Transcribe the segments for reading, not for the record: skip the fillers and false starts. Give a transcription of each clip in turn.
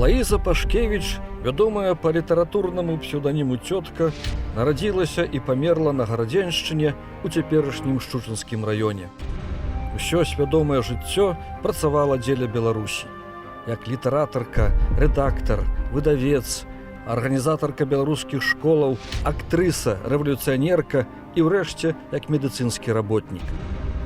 Алаіза Пашкевіч, вядомая па літаратурнаму псеўданіму «Цётка», нарадзілася і памерла на Гарадзеншчыне ў цяперашнім Шчучынскім раёне. Усё свядомае жыццё працавала дзеля Беларусі. Як літаратарка, рэдактар, выдавец, арганізатарка беларускіх школаў, актрыса, рэвалюцыянерка і ўрэшце як медыцынскі работнік.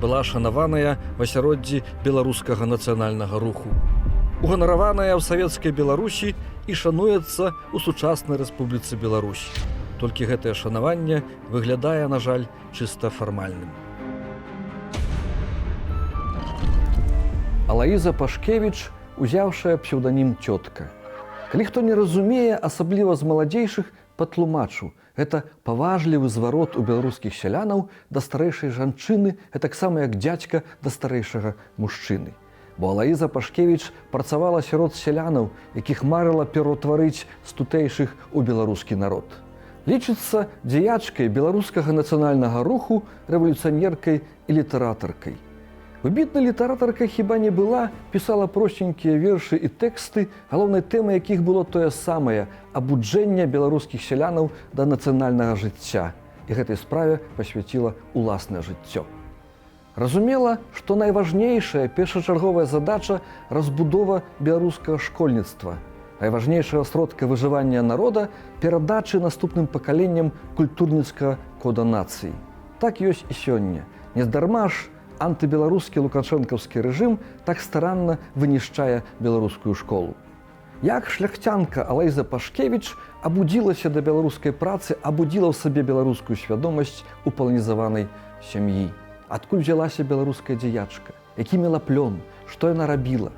Была шанаваная в асяроддзі беларускага нацыянальнага руху. Уганараваная ў савецкай Беларусі і шануецца ў сучаснай Рэспубліцы Беларусь. Толькі гэтае шанаванне выглядае, на жаль, чыста фармальным. Алаіза Пашкевіч, узяўшая псеўданім «Цётка». Калі хто не разумее, асабліва з маладзейшых, патлумачу. Гэта паважлівы зварот у беларускіх сялянаў да старэйшай жанчыны, гэтаксама як дзядзька да старэйшага мужчыны. Бо Алаіза Пашкевіч працавала сярод сялянаў, якіх марыла пераўтварыць з тутэйшых у беларускі народ. Лічыцца дзеячкай беларускага нацыянальнага руху, рэвалюцыянеркай і літаратаркай. Выбітнай літаратаркай хіба не была, пісала просценькія вершы і тэксты, галоўнай тэмай якіх было тое самае – абуджэнне беларускіх сялянаў да нацыянальнага жыцця. І гэтай справе пасвяціла ўласнае жыццё. Разумела, што найважнейшая першачарговая задача – разбудова беларускага школьніцтва. Найважнейшая сродка выжывання народа – перадачы наступным пакаленням культурніцкага кода нацыі. Так ёсць і сёння. Нездарма ж антыбеларускі лукашэнкаўскі рэжым так старанна вынішчае беларускую школу. Як шляхцянка Алаіза Пашкевіч абудзілася да беларускай працы, абудзіла ў сабе беларускую свядомасць у паланізаванай сям'і. Адкуль взялася беларуская дзеячка? Які мела плён? Што яна рабіла?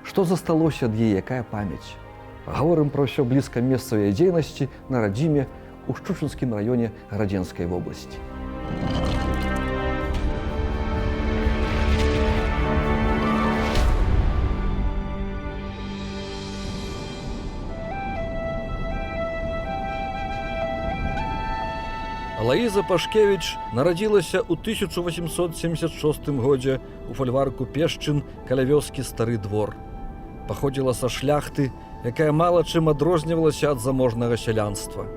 Што засталося ад яе, якая памяць? Гаворым пра ўсё блізка месца яе дзейнасці на радзіме ў Шчучынскім раёне Гарадзенскай вобласці. Алаіза Пашкевіч нарадзілася ў 1876 годзе ў фальварку Пешчын каля вёскі Стары Двор. Паходзіла са шляхты, якая мала чым адрознівалася ад заможнага сялянства.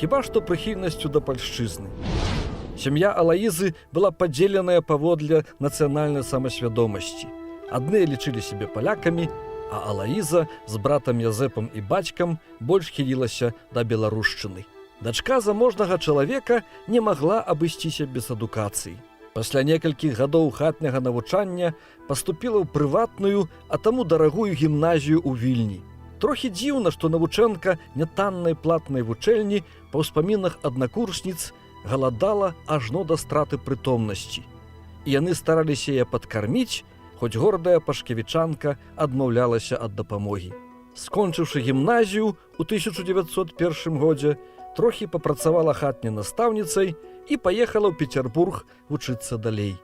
Хіба што прыхільнасцю да пальшчызны. Сям'я Алаізы была падзеленая паводле нацыянальнай самасвядомасці. Адны лічылі сябе палякамі, а Алаіза з братам Язэпам і бацькам больш хілілася да беларушчыны. Дачка заможнага чалавека не магла абысціся без адукацыі. Пасля некалькіх гадоў хатняга навучання паступіла ў прыватную, а таму дарагую гімназію ў Вільні. Трохі дзіўна, што навучэнка нятаннай платнай вучэльні па ўспамінах аднакурсніц галадала ажно да страты прытомнасці. І яны стараліся яе падкарміць, хоць гордая пашкевічанка адмаўлялася ад дапамогі. Скончыўшы гімназію ў 1901 годзе, трохі папрацавала хатняй настаўніцай і паехала ў Пецярбург вучыцца далей.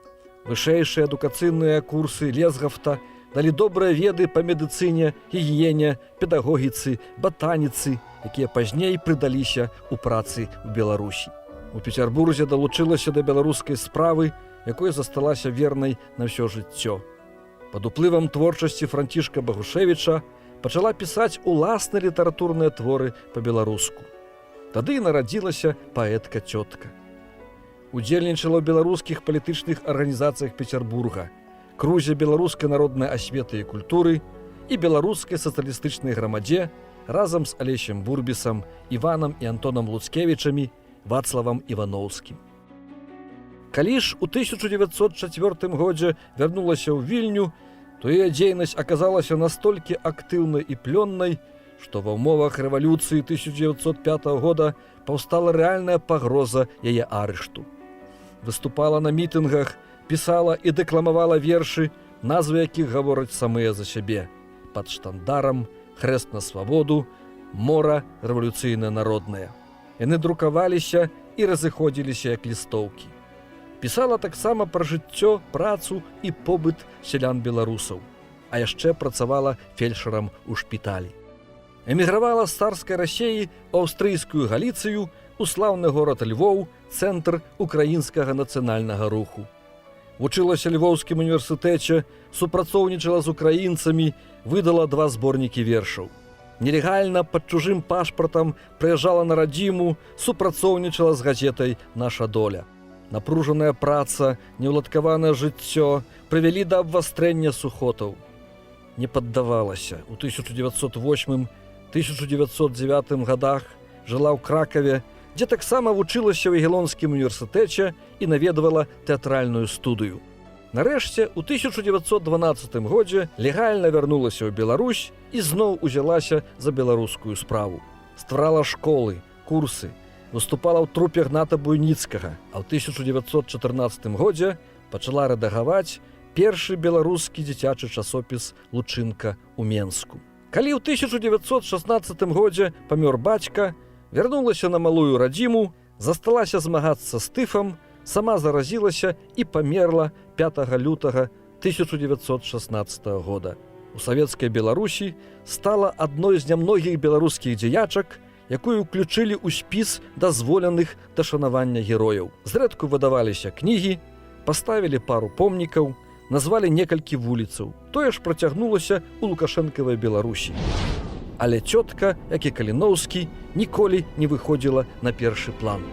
Вышэйшыя адукацыйныя курсы Лесгафта далі добрыя веды па медыцыне, гігіене, педагогіцы, батаніцы, якія пазней прыдаліся ў працы ў Беларусі. У Пецярбурзе далучылася да беларускай справы, якой засталася вернай на ўсё жыццё. Пад уплывам творчасці Францішка Багушевіча пачала пісаць уласныя літаратурныя творы па-беларуску. Тады і нарадзілася паэтка «Цётка». Удзельнічала ў беларускіх палітычных арганізацыях Пецярбурга, крузе беларускай народнай асветы і культуры і беларускай сацыялістычнай грамадзе разам з Алесем Бурбісам, Іванам і Антонам Луцкевічамі, Вацлавам Іваноўскім. Калі ж у 1904 годзе вярнулася ў Вільню, то яе дзейнасць аказалася настолькі актыўнай і плённай, што ва ўмовах рэвалюцыі 1905 года паўстала рэальная пагроза яе арышту. Выступала на мітынгах, пісала і дэкламавала вершы, назвы якіх гавораць самыя за сябе: «Пад штандарам», «Хрэст на свабоду», «Мора рэвалюцыйна-народная». Яны друкаваліся і разыходзіліся як лістоўкі. Пісала таксама пра жыццё, працу і побыт сялян-беларусаў, а яшчэ працавала фельчарам у шпіталі. Эмігравала з царскай Расіі ў аўстрыйскую Галіцыю, у слаўны горад Львоў, цэнтр украінскага нацыянальнага руху. вучылася Львоўскім універсітэце, супрацоўнічала з украінцамі, выдала 2 зборнікі вершаў. Нелегальна пад чужым пашпартам прыязджала на радзіму, супрацоўнічала з газетай «Наша доля». Напружаная праца, неўладкаванае жыццё прывялі да абвастрэння сухотаў. Не паддавалася. У 1908-1909 годах жыла ў Кракаве, дзе таксама вучылася ў Ягелонскім універсітэце і наведвала тэатральную студыю. Нарэшце, у 1912 годзе легальна вярнулася ў Беларусь і зноў узялася за беларускую справу. Стварала школы, курсы, выступала ў трупе Гната Буйніцкага, а ў 1914 годзе пачала рэдагаваць першы беларускі дзіцячы часопіс «Лучынка» ў Менску. Калі ў 1916 годзе памёр бацька, вярнулася на малую радзіму, засталася змагацца з тыфам, сама заразілася і памерла 5 лютага 1916 года. У савецкай Беларусі стала адной з нямногіх беларускіх дзеячак, якую ўключылі ў спіс дазволеных да шанавання герояў. Зрэдку выдаваліся кнігі, паставілі пару помнікаў, назвалі некалькі вуліцаў. Тое ж працягнулася ў лукашэнкавай Беларусі. Але цётка, як і Каліноўскі, ніколі не выходзіла на першы план.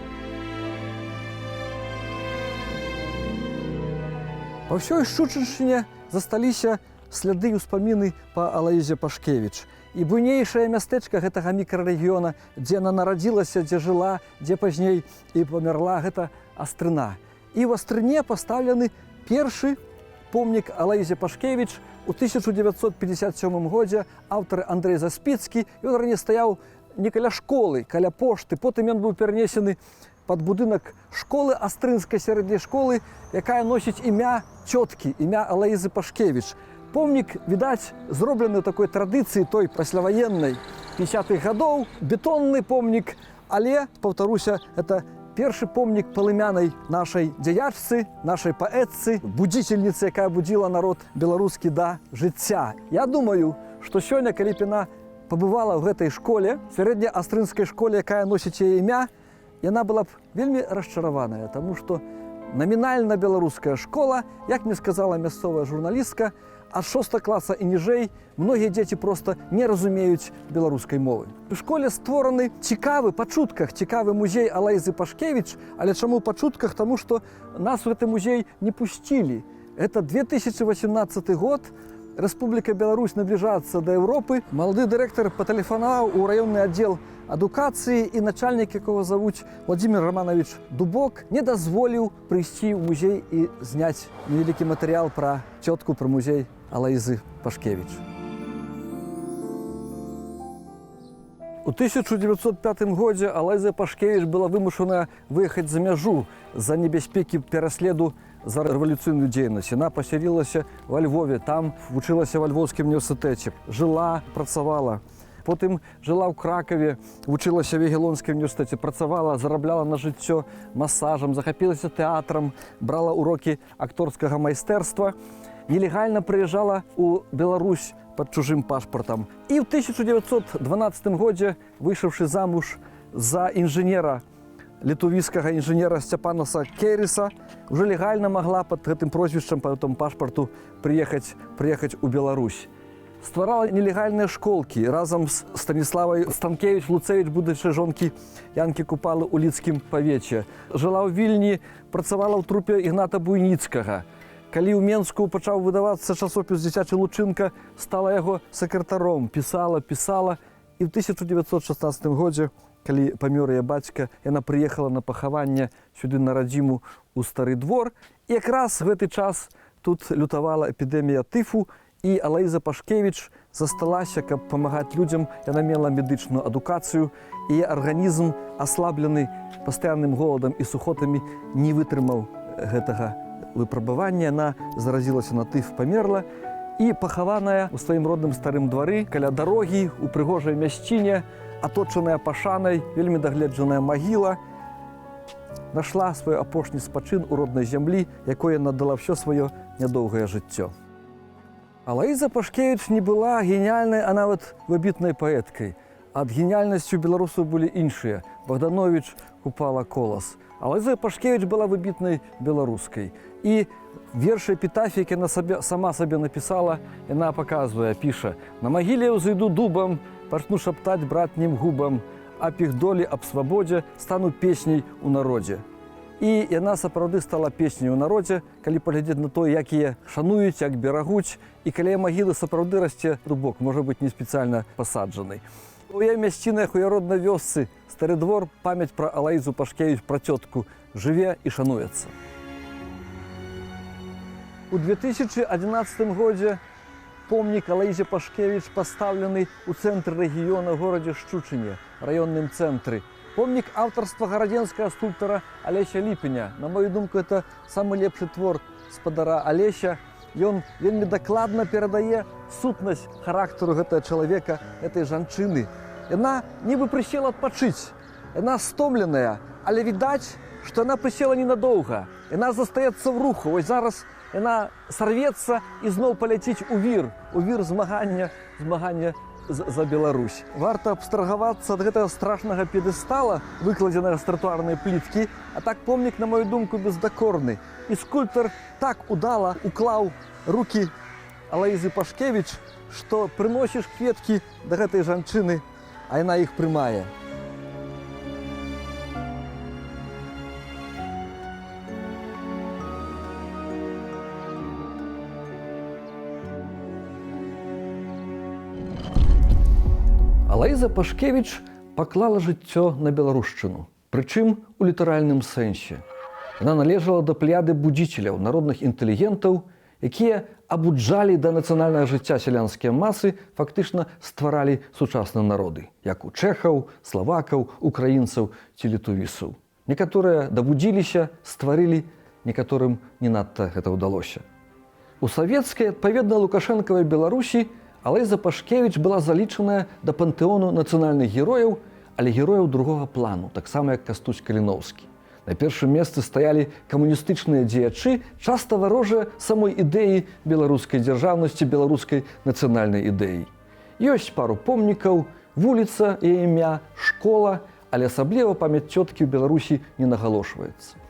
Па ўсёй Шчучыншчыне засталіся сляды і ўспаміны па Алаізе Пашкевіч. І буйнейшае мястэчка гэтага мікрарэгіёна, дзе яна нарадзілася, дзе жыла, дзе пазней і памерла, гэта Астрына. І ў Астрыне пастаўлены першы помнік Алаізе Пашкевіч. У 1957 годзе аўтар Андрэй Заспіцкі, ён раней стаяў не каля школы, каля пошты, потым ён быў перанесены пад будынак школы, Астрынскай сярэдняй школы, якая носіць імя цёткі, імя Алаізы Пашкевіч. Помнік, відаць, зроблены ў такой традыцыі той пасляваеннай 50-х гадоў, бетонны помнік, але, паўтаруся, это першы помнік палымянай нашай дзеячцы, нашай паэтцы, будзіцельніцы, якая будзіла народ беларускі да жыцця. Я думаю, што сёння, калі б яна пабывала ў гэтай школе, сярэдняй астрынскай школе, якая носіць яе імя, яна была б вельмі расчараваная, таму што намінальна беларуская школа, як мне сказала мясцовая журналістка, ад 6 класа і ніжэй многія дзеці проста не разумеюць беларускай мовы. У школе створаны цікавы, па чутках, цікавы музей Алаізы Пашкевіч, але чаму па чутках? Таму што нас у гэты музей не пусцілі. Это 2018 год, Рэспубліка Беларусь набліжаецца да Еўропы. Малады дырэктар патэлефанаваў у раённы аддзел адукацыі і начальнік, якога завуць Владзімір Раманович Дубок, не дазволіў прыйсці ў музей і зняць невялікі матэрыял пра цётку, пра музей Алаізы Пашкевіч. У 1905 годзе Алаіза Пашкевіч была вымушана выехаць за мяжу з-за небяспекі пераследу за рэвалюцыйную дзейнасць. Яна пасялілася ва Львове, там вучылася ва Львоўскім універсітэце, жыла, працавала. Потым жыла ў Кракаве, вучылася в Ягелонскім універсітэце, працавала, зарабляла на жыццё масажам, захапілася тэатрам, брала урокі акторскага майстэрства, нелегальна прыязджала ў Беларусь пад чужым пашпартам. І ў 1912 годзе, выйшаўшы замуж за інжынера, літувійскага інжынера Сцяпанаса Керіса, уже легальна магла пад гэтым прозвішчам, па гэтым пашпарту прыехаць у Беларусь. Стварала нелегальныя школкі разам з Станіславай Станкевіч-Луцевіч, будучай жонкі Янкі Купалы ў Лідскім павеце. Жыла ў Вільні, працавала ў трупе Ігната Буйніцкага. Калі ў Менску пачаў выдавацца часопіс «Дзіцячы Лучынка», стала яго сакратаром, пісала. І ў 1916 годзе, калі памёр яе бацька, яна прыехала на пахаванне сюды на радзіму ў Стары двор. І якраз в гэты час тут лютавала эпідэмія тыфу, і Алаіза Пашкевіч засталася, каб памагаць людзям. Яна мела медычную адукацыю, і арганізм, аслаблены пастаянным голадам і сухотамі, не вытрымаў гэтага выпрабавання. Яна заразілася на тыф, памерла і пахаваная у сваім родным Старым двары, каля дарогі, у прыгожай мясціне, аточаная пашанай, вельмі дагледжаная магіла, нашла свой апошні спачын у роднай зямлі, якой яна дала ўсё сваё нядоўгае жыццё. Алаіза Пашкевіч не была геніяльнай, а нават выбітнай паэткай. Ад геніяльнасці у беларусаў былі іншыя. Богданович купала колас. Алайза Пашкевич была выбітнай беларускай. І верш эпітафіі, які яна сама сабе напісала, яна паказвае, піша: «На магіле ўзыйду дубам, пачну шаптаць братнім губам, аб іх долі, аб свабодзе, стану песняй у народзе». І яна сапраўды стала песняй у народзе, калі паглядзець на то, як яе шануюць, як берагуць, і каля магілы сапраўды расце дубок, можа быць, не спецыяльна пасаджаны. У яе мясцінах, у яе роднай вёсцы Стары двор, памяць пра Алаізу Пашкевіч, пра цётку, жыве і шануецца. У 2011 годзе помнік Алаізе Пашкевіч пастаўлены ў цэнтры рэгіёна, горадзе Шчучыне, раённым цэнтры. Помнік аўтарства гарадзенскага скульптара Алеся Ліпеня. На мою думку, это самы лепшы твор спадара Алеся. Ён вельмі дакладна перадае сутнасць характару гэтага чалавека, гэтай жанчыны. Яна нібы прысела адпачыць. Яна стомленая, але відаць, што яна прысела ненадоўга. Яна застаецца ў руху. Вось зараз яна сарвецца і зноў паляціць у вір змагання за Беларусь. Варта абстрагавацца ад гэтага страшнага п'едэстала, выкладзенага з тратуарнай пліткі, а так помнік, на мою думку, бездакорны. І скульптар так удала уклаў рукі Алаізы Пашкевіч, што прыносіш кветкі да гэтай жанчыны, а яна іх прымае. Алаіза Пашкевіч паклала жыццё на беларушчыну, прычым у літаральным сэнсе. Яна належала да плеяды будзіцеляў, народных інтэлігентаў, якія абуджалі да нацыянальнага жыцця сялянскія масы, фактычна стваралі сучасныя народы, як у чэхаў, славакаў, украінцаў ці літувісаў. Некаторыя дабудзіліся, стварылі, некаторым не надта гэта ўдалося. У савецкай, адпаведна лукашэнкавай Беларусі, Алаіза Пашкевіч была залічаная да пантэону нацыянальных герояў, але герояў другога плану, таксама як Кастусь Каліноўскі. На першым месцы стаялі камуністычныя дзеячы, часта варожыя самой ідэі беларускай дзяржаўнасці, беларускай нацыянальнай ідэі. Ёсць пару помнікаў, вуліца, яе імя, школа, але асабліва памяць цёткі ў Беларусі не нагалошваецца.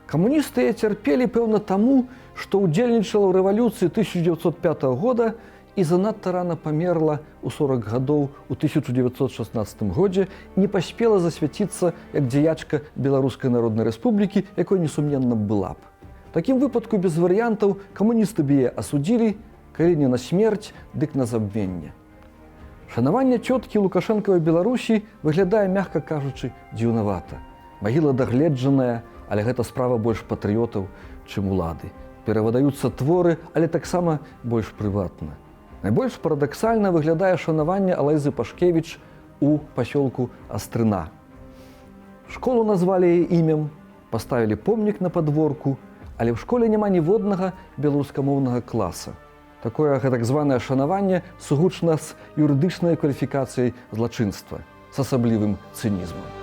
Камуністы цярпелі, пэўна, таму, што ўдзельнічала ў рэвалюцыі 1905 года і занадта рана памерла ў 40 гадоў у 1916 годзе і не паспела засвяціцца як дзеячка Беларускай Народнай Рэспублікі, якой несумненна была б. В такім выпадку без варыянтаў камуністы б яе асудзілі, калі не на смерць, дык на забвенне. Шанаванне цёткі лукашэнкавай Беларусі выглядае, мякка кажучы, дзіўнавата. Магіла дагледжаная, але гэта справа больш патрыётаў, чым улады. Перавыдаюцца творы, але таксама больш прыватна. Найбольш парадаксальна выглядае шанаванне Алаізы Пашкевіч у пасёлку Астрына. Школу назвалі яе імем, паставілі помнік на падворку, але ў школе няма ніводнага беларускамоўнага класа. Такое так званае шанаванне сугучна з юрыдычнай кваліфікацыяй злачынства, з асаблівым цынізмам.